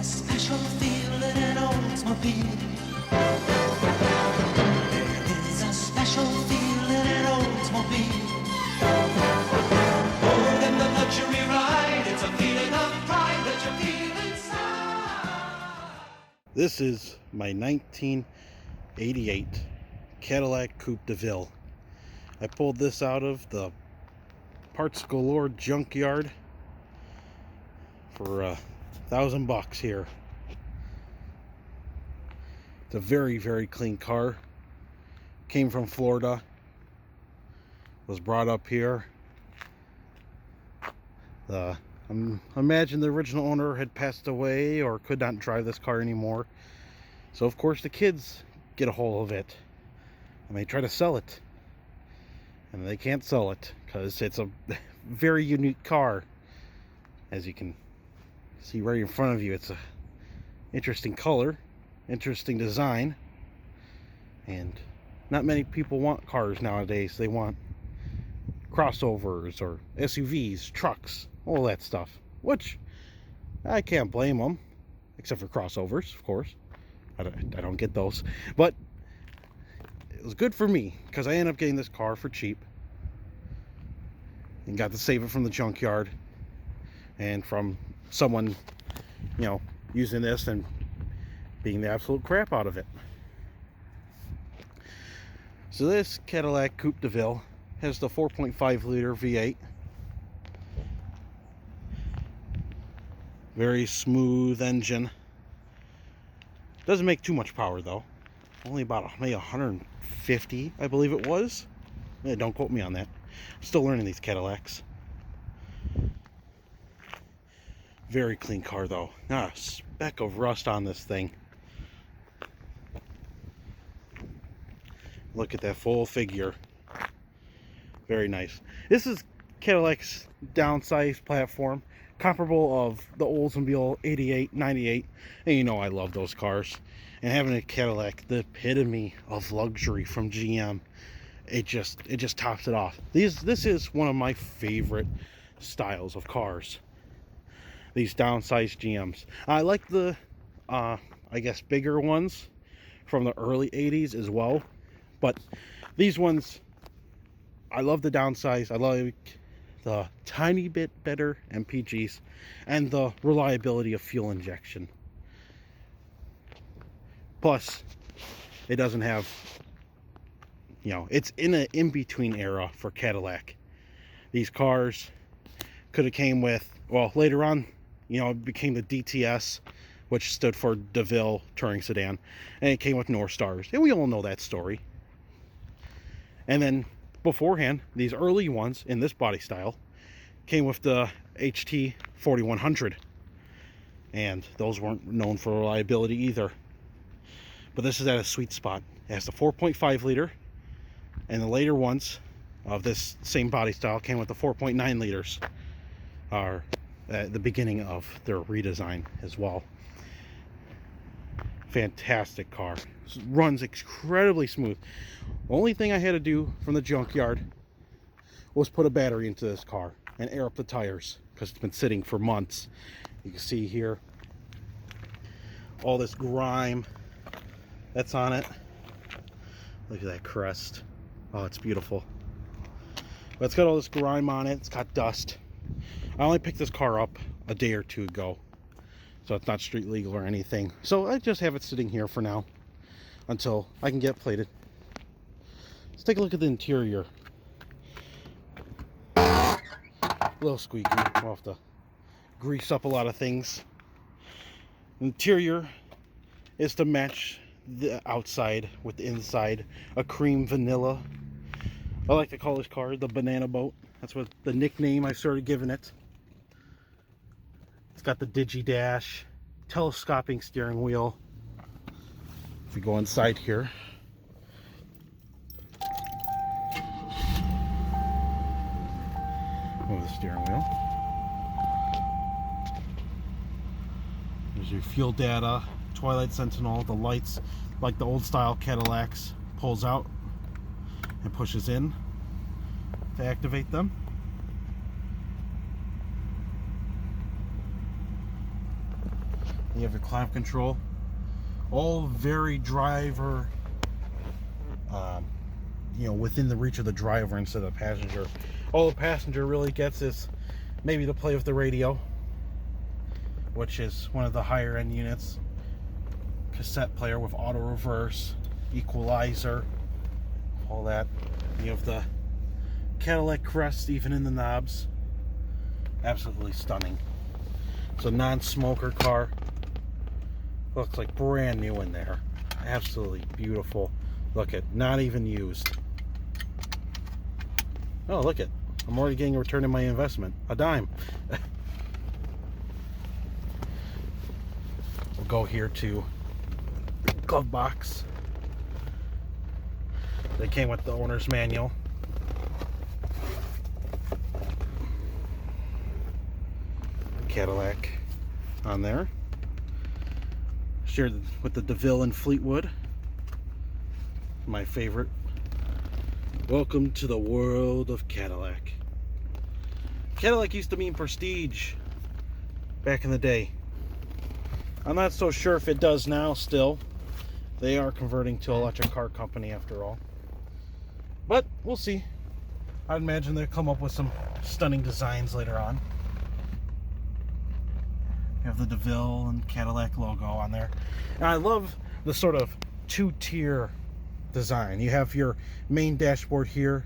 a special feeling in Oldsmobile. There is a special feeling in Oldsmobile. More than the luxury ride, it's a feeling of pride that you feel inside. This is my 1988 Cadillac Coupe Deville. I pulled this out of the Parts Galore junkyard for $1,000 here. It's a very, very clean car. Came from Florida. Was brought up here. I imagine the original owner had passed away or could not drive this car anymore. So of course the kids get a hold of it and they try to sell it. And they can't sell it because it's a very unique car. As you can see right in front of you, it's a interesting color, interesting design, and not many people want cars nowadays. They want crossovers or SUVs, trucks, all that stuff, which I can't blame them, except for crossovers, of course. I don't get those, but it was good for me because I ended up getting this car for cheap and got to save it from the junkyard and from someone, you know, using this and being the absolute crap out of it. So this Cadillac Coupe Deville has the 4.5 liter V8. Very smooth engine. Doesn't make too much power though. Only about maybe 150, I believe it was. Yeah, don't quote me on that. I'm still learning these Cadillacs. Very clean car though. Not a speck of rust on this thing. Look at that full figure. Very nice. This is Cadillac's downsized platform, comparable of the Oldsmobile 88, 98. And you know I love those cars. And having a Cadillac, the epitome of luxury from GM, it just tops it off. This is one of my favorite styles of cars. These downsized GMs. I like the I guess bigger ones from the early 80s as well, but these ones, I love the downsize. I like the tiny bit better MPGs and the reliability of fuel injection. Plus it doesn't have, you know, it's in an in-between era for Cadillac. These cars could have came with, well, later on, you know, it became the DTS, which stood for Deville Touring Sedan, and it came with North Stars, and we all know that story. And then beforehand, these early ones in this body style came with the HT 4100, and those weren't known for reliability either. But this is at a sweet spot. It has the 4.5 liter, and the later ones of this same body style came with the 4.9 liters, are at the beginning of their redesign as well. Fantastic car. Runs incredibly smooth. Only thing I had to do from the junkyard was put a battery into this car and air up the tires because it's been sitting for months. You can see here all this grime that's on it. Look at that crest. Oh, it's beautiful. But it's got all this grime on it. It's got dust. I only picked this car up a day or two ago, so it's not street legal or anything. So I just have it sitting here for now until I can get it plated. Let's take a look at the interior. A little squeaky. We'll have to grease up a lot of things. Interior is to match the outside with the inside. A cream vanilla. I like to call this car the banana boat. That's what the nickname I started giving it. It's got the Digi Dash, telescoping steering wheel. If we go inside here, move the steering wheel. There's your fuel data, Twilight Sentinel, the lights like the old style Cadillacs, pulls out and pushes in to activate them. You have your climate control. All very driver, within the reach of the driver instead of the passenger. All the passenger really gets is maybe to play with the radio, which is one of the higher end units. Cassette player with auto reverse, equalizer, all that. You have the Cadillac crest even in the knobs. Absolutely stunning. It's a non-smoker car. Looks like brand new in there. Absolutely beautiful. Look at, not even used. Oh, look at, I'm already getting a return on my investment. A dime. We'll go here to glove box. They came with the owner's manual. Cadillac on there. Shared with the Deville and Fleetwood. My favorite. Welcome to the world of Cadillac. Cadillac used to mean prestige back in the day. I'm not so sure if it does now still. They are converting to an electric car company after all. But we'll see. I'd imagine they'll come up with some stunning designs later on. You have the Deville and Cadillac logo on there. And I love the sort of two-tier design. You have your main dashboard here,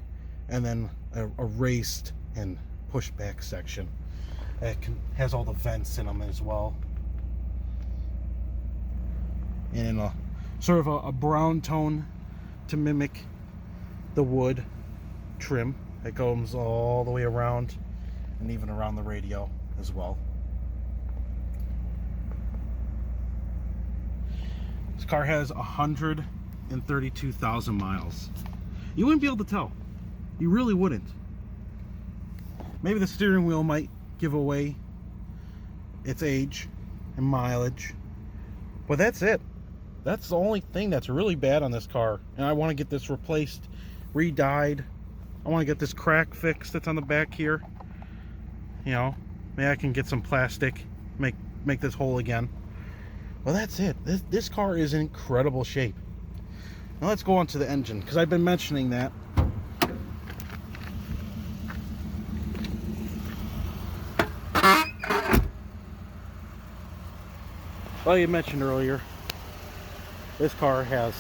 and then a raised and pushback section. It has all the vents in them as well. And in a sort of a brown tone to mimic the wood trim that goes all the way around and even around the radio as well. This car has 132,000 miles. You wouldn't be able to tell. You really wouldn't. Maybe the steering wheel might give away its age and mileage, but that's it. That's the only thing that's really bad on this car. And I want to get this replaced, re-dyed. I want to get this crack fixed that's on the back here. Maybe I can get some plastic, make this whole again. Well, that's it. This car is in incredible shape. Now let's go on to the engine, because I've been mentioning that. Well, you mentioned earlier, this car has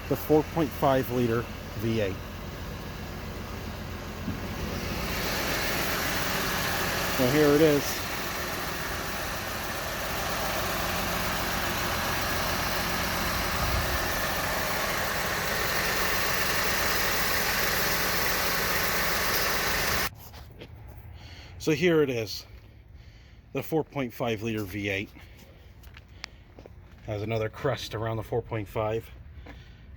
the 4.5 liter V8. Well, here it is. So here it is, the 4.5 liter V8. Has another crest around the 4.5.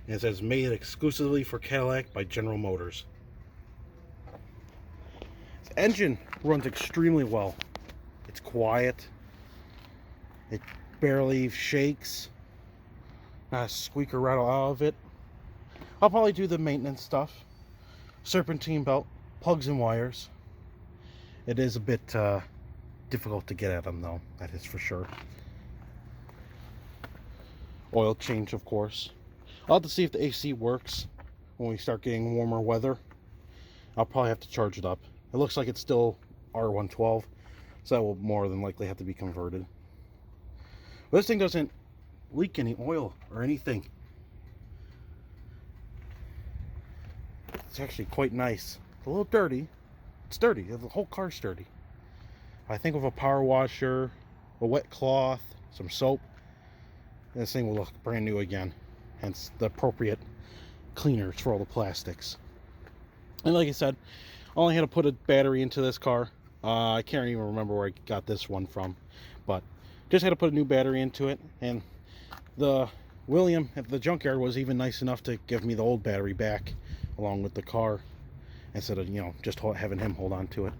It says made exclusively for Cadillac by General Motors. The engine runs extremely well. It's quiet. It barely shakes. Not a squeak or rattle out of it. I'll probably do the maintenance stuff. Serpentine belt, plugs and wires. It is a bit difficult to get at them though, that is for sure. Oil change, of course. I'll have to see if the AC works when we start getting warmer weather. I'll probably have to charge it up. It looks like it's still R112, so that will more than likely have to be converted. But this thing doesn't leak any oil or anything. It's actually quite nice. A little dirty. It's dirty. The whole car's dirty. I think with a power washer, a wet cloth, some soap, this thing will look brand new again. Hence the appropriate cleaners for all the plastics. And like I said, I only had to put a battery into this car. I can't even remember where I got this one from, but just had to put a new battery into it. And the William at the junkyard was even nice enough to give me the old battery back along with the car, instead of just having him hold on to it.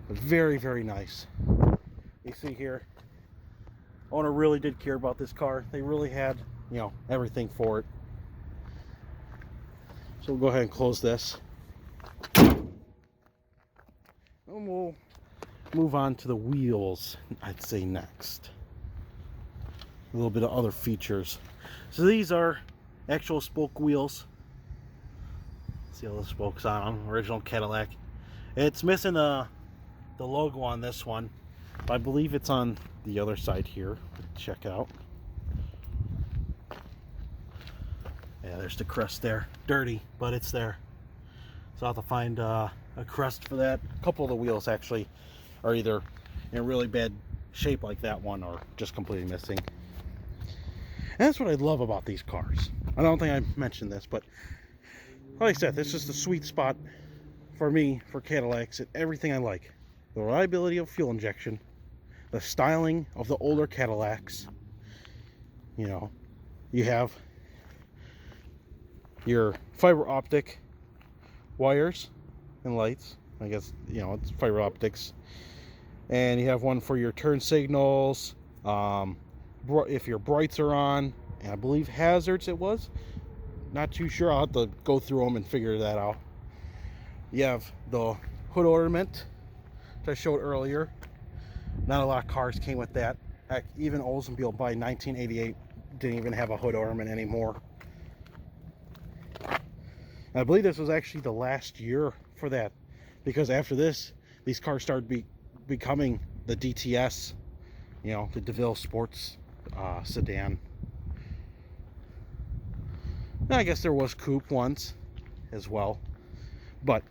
But very, very nice. You see here, owner really did care about this car. They really had everything for it. So we'll go ahead and close this, and we'll move on to the wheels, I'd say, next. a little bit of other features. So these are actual spoke wheels. See all the spokes on them, original Cadillac. It's missing the logo on this one, but I believe it's on the other side here. Check out. Yeah, there's the crest there. Dirty, but it's there. So I'll have to find a crest for that. A couple of the wheels actually are either in really bad shape like that one or just completely missing. And that's what I love about these cars. I don't think I mentioned this, but like I said, this is the sweet spot for me for Cadillacs and everything I like. The reliability of fuel injection, the styling of the older Cadillacs. You know, you have your fiber optic wires and lights. I guess, you know, it's fiber optics. And you have one for your turn signals, if your brights are on, and I believe hazards it was. Not too sure. I'll have to go through them and figure that out. You have the hood ornament, which I showed earlier. Not a lot of cars came with that. Heck, even Oldsmobile by 1988 didn't even have a hood ornament anymore. And I believe this was actually the last year for that, because after this, these cars started becoming the DTS, you know, the Deville sports sedan. And I guess there was coupe once as well, but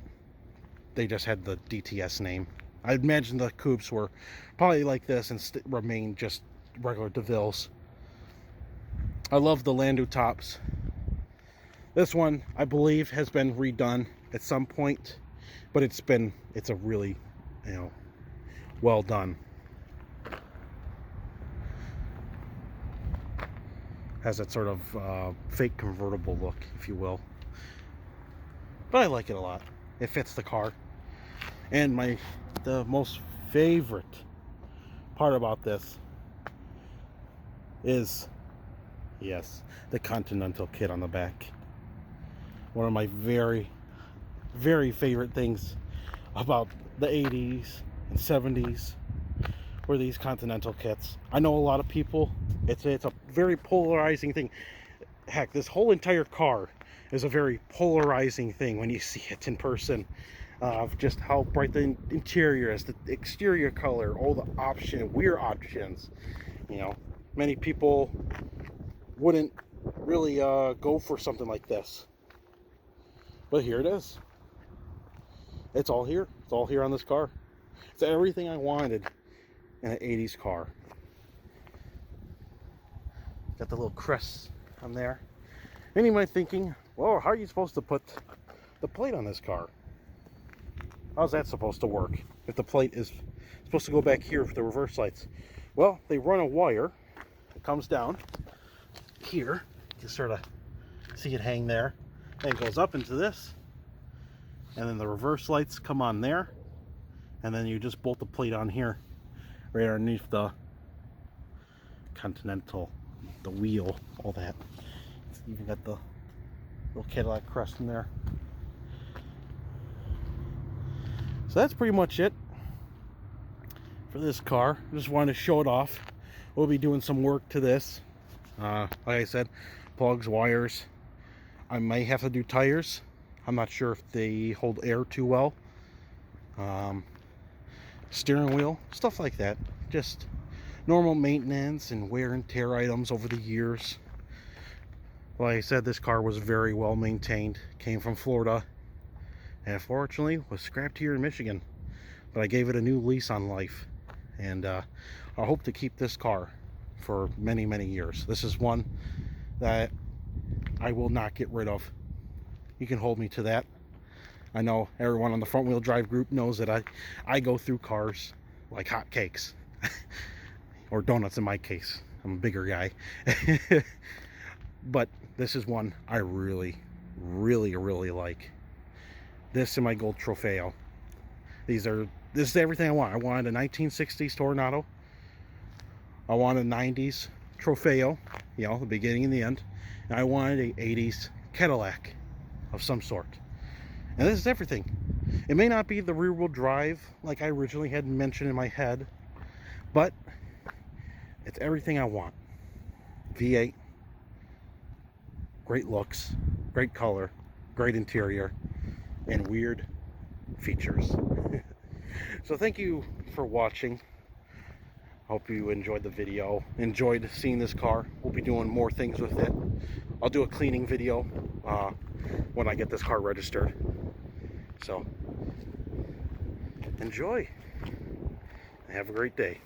they just had the DTS name. I imagine the coupes were probably like this and remain just regular Devilles. I love the Landau tops. This one, I believe, has been redone at some point, but it's a really, you know, well done. Has that sort of fake convertible look, if you will. But I like it a lot. It fits the car. And the most favorite part about this is, yes, the Continental kit on the back. One of my very, very favorite things about the 80s and 70s were these Continental kits. I know a lot of people, it's a very polarizing thing. Heck, this whole entire car is a very polarizing thing when you see it in person. Of just how bright the interior is, the exterior color, all the weird options. You know, many people wouldn't really go for something like this. But here it is. It's all here. It's all here on this car. It's everything I wanted in an 80s car. Got the little crest on there. And you might be thinking, well, how are you supposed to put the plate on this car? How's that supposed to work if the plate is supposed to go back here for the reverse lights? Well, they run a wire. It comes down here. You can sort of see it hang there. And it goes up into this. And then the reverse lights come on there. And then you just bolt the plate on here, right underneath the Continental, the wheel, all that. It's even got the little Cadillac crest in there. So that's pretty much it for this car. I just wanted to show it off. We'll be doing some work to this. Like I said, plugs, wires. I may have to do tires. I'm not sure if they hold air too well. Steering wheel, stuff like that. Just normal maintenance and wear and tear items over the years. Like I said, this car was very well maintained. Came from Florida. And unfortunately was scrapped here in Michigan, but I gave it a new lease on life, and I hope to keep this car for many, many years. This is one that I will not get rid of. You can hold me to that. I know everyone on the front wheel drive group knows that I go through cars like hotcakes, or donuts in my case. I'm a bigger guy. But this is one I really, really, really like. This and my gold Trofeo. This is everything I want. I wanted a 1960s Tornado. I wanted a 90s Trofeo, you know, the beginning and the end. And I wanted a 80s Cadillac of some sort. And this is everything. It may not be the rear wheel drive like I originally had mentioned in my head, but it's everything I want. V8, great looks, great color, great interior, and weird features. So thank you for watching. Hope you enjoyed the video, enjoyed seeing this car. We'll be doing more things with it. I'll do a cleaning video when I get this car registered. So enjoy. Have a great day.